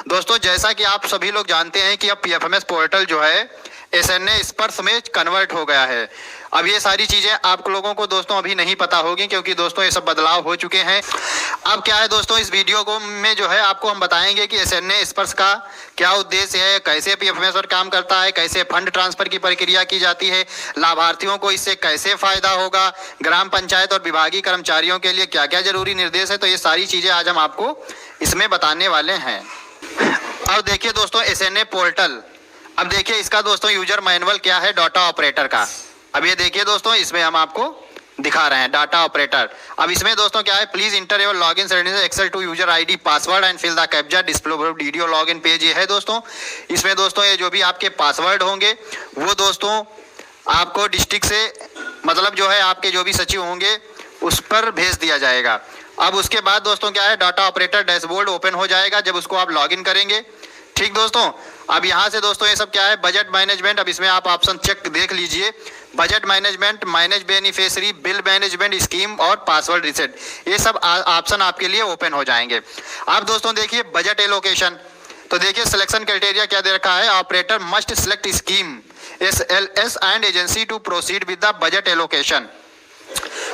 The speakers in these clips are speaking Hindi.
दोस्तों जैसा कि आप सभी लोग जानते हैं कि अब पीएफएमएस पोर्टल जो है एसएनए स्पर्श में कन्वर्ट हो गया है। अब ये सारी चीजें आप लोगों को दोस्तों अभी नहीं पता होगी, क्योंकि दोस्तों ये सब बदलाव हो चुके हैं। अब क्या है दोस्तों, इस वीडियो को में जो है आपको हम बताएंगे कि एसएनए स्पर्श का क्या उद्देश्य है, कैसे पीएफएमएस पर काम करता है, कैसे फंड ट्रांसफर की प्रक्रिया की जाती है, लाभार्थियों को इससे कैसे फायदा होगा, ग्राम पंचायत और विभागीय कर्मचारियों के लिए क्या क्या जरूरी निर्देश है। तो ये सारी चीजें आज हम आपको इसमें बताने वाले हैं। अब देखिए दोस्तों एसएनए पोर्टल, अब देखिए इसका दोस्तों यूजर मैनुअल क्या है डाटा ऑपरेटर का। अब ये देखिए दोस्तों, इसमें हम आपको दिखा रहे हैं डाटा ऑपरेटर। अब इसमें दोस्तों क्या है, please enter your login settings excel to user ID password and fill the captcha display video login page. ये है दोस्तों, इसमें दोस्तों ये जो भी आपके पासवर्ड होंगे वो दोस्तों आपको डिस्ट्रिक्ट से मतलब जो है आपके जो भी सचिव होंगे उस पर भेज दिया जाएगा। अब उसके बाद दोस्तों क्या है, डाटा ऑपरेटर डैशबोर्ड ओपन हो जाएगा जब उसको आप लॉगिन करेंगे। ठीक दोस्तों, अब यहाँ से दोस्तों ये सब क्या है, बजट मैनेजमेंट। अब इसमें आप ऑप्शन चेक देख लीजिए, budget management, manage beneficiary, bill management, scheme और पासवर्ड रीसेट, ये सब ऑप्शन आपके लिए ओपन हो जाएंगे। अब दोस्तों देखिए बजट एलोकेशन, तो देखिए सिलेक्शन क्राइटेरिया क्या दे रखा है, operator must select scheme SLS and agency to proceed with the budget allocation.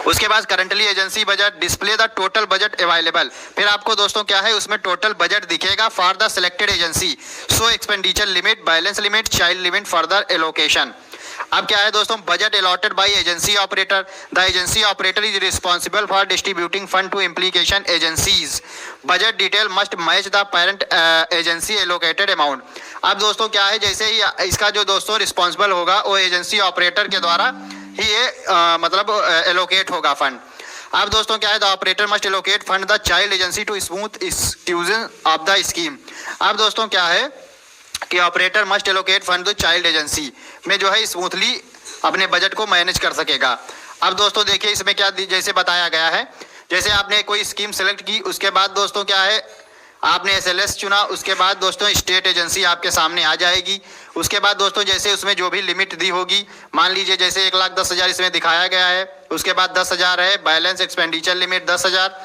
उसके बाद currently agency budget, display the total budget available. फिर आपको दोस्तों क्या है उसमें टोटल बजट दिखेगा for the selected agency, so expenditure limit, balance limit, child limit, further allocation. अब क्या है दोस्तों, budget allotted by agency operator, the agency operator is responsible for distributing fund to implication agencies, budget detail must match the parent agency allocated amount. अब दोस्तों क्या है, जैसे ही इसका जो दोस्तों रिस्पॉन्सिबल होगा वो एजेंसी ऑपरेटर के द्वारा ही ये मतलब एलोकेट होगा फंड। अब दोस्तों क्या है, the operator must allocate fund the child agency to smooth execution of the scheme. अब दोस्तों क्या है कि operator must allocate fund the child agency में जो है स्मूथली अपने बजट को मैनेज कर सकेगा। अब दोस्तों देखिए इसमें क्या जैसे बताया गया है, जैसे आपने कोई स्कीम सेलेक्ट की, उसके बाद दोस्तों क्या है आपने SLS चुना, उसके बाद दोस्तों स्टेट एजेंसी आपके सामने आ जाएगी। उसके बाद दोस्तों जैसे उसमें जो भी लिमिट दी होगी, मान लीजिए जैसे 1,10,000 इसमें दिखाया गया है, उसके बाद 10,000 है, बैलेंस एक्सपेंडिचर लिमिट 10,000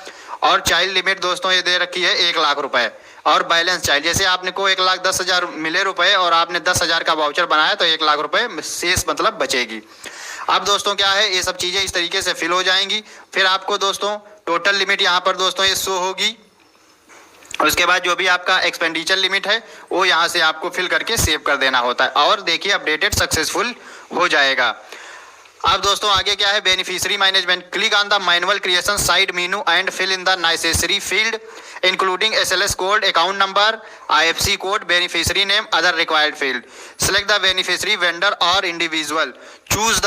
और चाइल्ड लिमिट दोस्तों ये दे रखी है 1,00,000 रुपए और बैलेंस चाइल्ड। जैसे आपने को 1,10,000 मिले रुपए और आपने 10,000 का वाउचर बनाया तो 1,00,000 रुपए शेष मतलब बचेगी। अब दोस्तों क्या है, ये सब चीजें इस तरीके से फिल हो जाएंगी। फिर आपको दोस्तों टोटल लिमिट यहाँ पर दोस्तों ये शो होगी। उसके बाद जो भी आपका एक्सपेंडिचर लिमिट है वो यहाँ से आपको फिल करके सेव कर देना होता है और देखिए अपडेटेड सक्सेसफुल हो जाएगा। अब दोस्तों आगे क्या है, beneficiary management, click on the manual creation side menu and fill in the necessary field including SLS code, account number, IFC code, beneficiary name, other required field, select the beneficiary vendor और individual, choose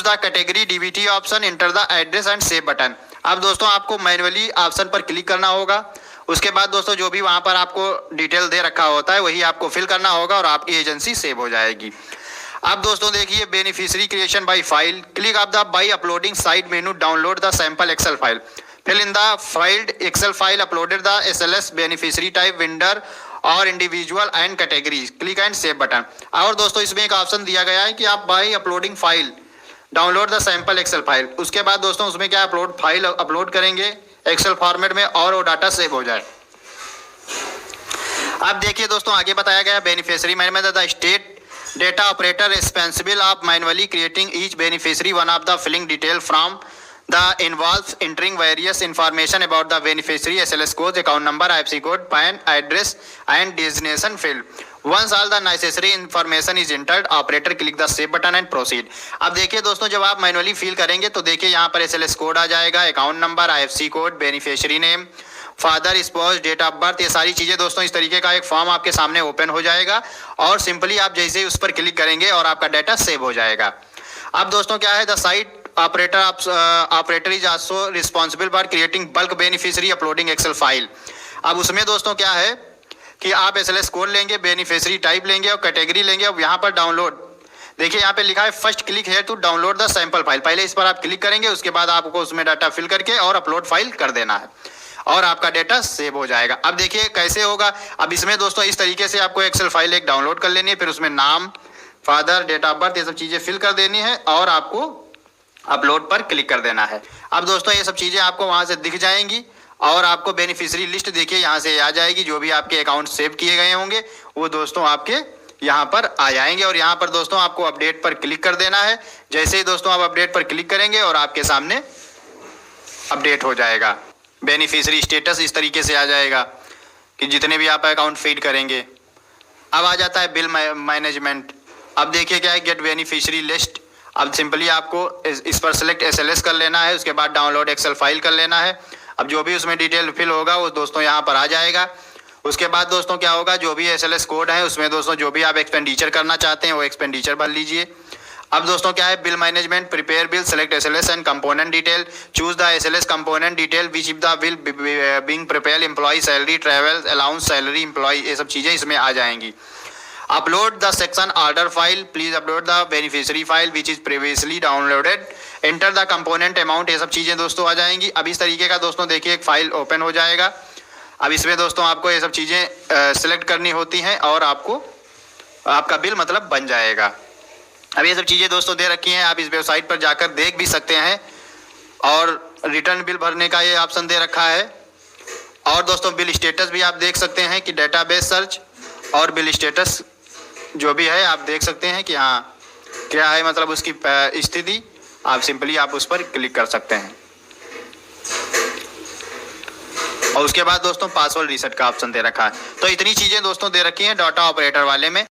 the category DBT option, enter the address and save button. अब दोस्तों आपको मैनुअली ऑप्शन पर क्लिक करना होगा। उसके बाद दोस्तों जो भी वहां पर आपको डिटेल दे रखा होता है वही आपको फिल करना होगा और आपकी एजेंसी सेव हो जाएगी। अब दोस्तों देखिए beneficiary creation by file, click of the by uploading side menu, download the sample Excel file, fill in the filled Excel file, uploaded the SLS beneficiary type, vendor और individual and category, click and save button. और दोस्तों इसमें एक ऑप्शन दिया गया है कि आप by uploading file download the sample Excel file, उसके बाद दोस्तों उसमें क्या अपलोड फाइल अपलोड करेंगे एक्सेल फॉर्मेट में और वो डाटा सेव हो जाए। अब देखिए दोस्तों आगे बताया गया beneficiary management, the state data operator responsible of manually creating each beneficiary, one of the filling detail from the involves entering various information about the beneficiary, SLS code, account number, IFC code, PAN, address and designation field. Once all the necessary information is entered, operator click the save button and proceed। अब देखिए दोस्तों जब आप मैनुअली फिल करेंगे तो देखिए यहाँ पर SLS कोड आ जाएगा, account number, IFC code, beneficiary name, father, spouse, date of birth, ये सारी चीजें दोस्तों इस तरीके का एक फॉर्म आपके सामने ओपन हो जाएगा और सिंपली आप जैसे ही उस पर क्लिक करेंगे और आपका डाटा सेव हो जाएगा। अब दोस्तों क्या है, the site operator is also responsible for creating bulk beneficiary uploading excel file. अब उसमें दोस्तों क्या है कि आप SLS कोड लेंगे, बेनिफिशियरी टाइप लेंगे और कैटेगरी लेंगे। अब यहाँ पर डाउनलोड देखिए यहाँ पे लिखा है first click here to download the sample file, पहले इस पर आप क्लिक करेंगे, उसके बाद आपको उसमें डाटा फिल करके और अपलोड फाइल कर देना है और आपका डाटा सेव हो जाएगा। अब देखिए कैसे होगा, अब इसमें दोस्तों इस तरीके से आपको एक्सेल फाइल एक डाउनलोड कर लेनी है, फिर उसमें नाम, फादर, डेट ऑफ बर्थ, ये सब चीजें फिल कर देनी है और आपको अपलोड पर क्लिक कर देना है। अब दोस्तों ये सब चीजें आपको वहां से दिख जाएंगी और आपको बेनिफिशियरी लिस्ट देखिए यहाँ से आ जाएगी, जो भी आपके अकाउंट सेव किए गए होंगे वो दोस्तों आपके यहाँ पर आ जाएंगे। और यहाँ पर दोस्तों आपको अपडेट पर क्लिक कर देना है। जैसे ही दोस्तों आप अपडेट पर क्लिक करेंगे और आपके सामने अपडेट हो जाएगा, बेनिफिशियरी स्टेटस इस तरीके से आ जाएगा कि जितने भी आप अकाउंट फीड करेंगे। अब आ जाता है बिल मैनेजमेंट। अब देखिए क्या है, गेट बेनिफिशियरी लिस्ट। अब सिंपली आपको इस पर सेलेक्ट SLS कर लेना है, उसके बाद डाउनलोड एक्सेल फाइल कर लेना है। अब जो भी उसमें डिटेल फिल होगा वो दोस्तों यहाँ पर आ जाएगा। उसके बाद दोस्तों क्या होगा, जो भी SLS कोड है उसमें दोस्तों जो भी आप एक्सपेंडिचर करना चाहते हैं वो एक्सपेंडिचर भर लीजिए। अब दोस्तों क्या है, bill management, prepare bill, select SLS and component detail, choose the SLS component detail which the bill being prepare, employ salary, travel allowance, salary employ, ये सब चीज़ें इसमें आ जाएंगी। Upload the section order file, please upload the beneficiary file which is previously downloaded, enter the component amount, ये सब चीज़ें दोस्तों आ जाएंगी। अब इस तरीके का दोस्तों देखिए एक फाइल ओपन हो जाएगा। अब इसमें दोस्तों आपको ये सब चीज़ें सिलेक्ट करनी होती हैं और आपको आपका बिल मतलब बन जाएगा। अब ये सब चीज़ें दोस्तों दे रखी हैं, आप इस वेबसाइट पर जाकर देख भी सकते हैं। और रिटर्न बिल भरने का ये ऑप्शन दे रखा है। और दोस्तों बिल स्टेटस भी आप देख सकते हैं कि डेटाबेस सर्च और बिल स्टेटस जो भी है आप देख सकते हैं कि हाँ क्या है, मतलब उसकी स्थिति आप सिंपली आप उस पर क्लिक कर सकते हैं। और उसके बाद दोस्तों पासवर्ड रीसेट का ऑप्शन दे रखा है। तो इतनी चीज़ें दोस्तों दे रखी हैं डाटा ऑपरेटर वाले में।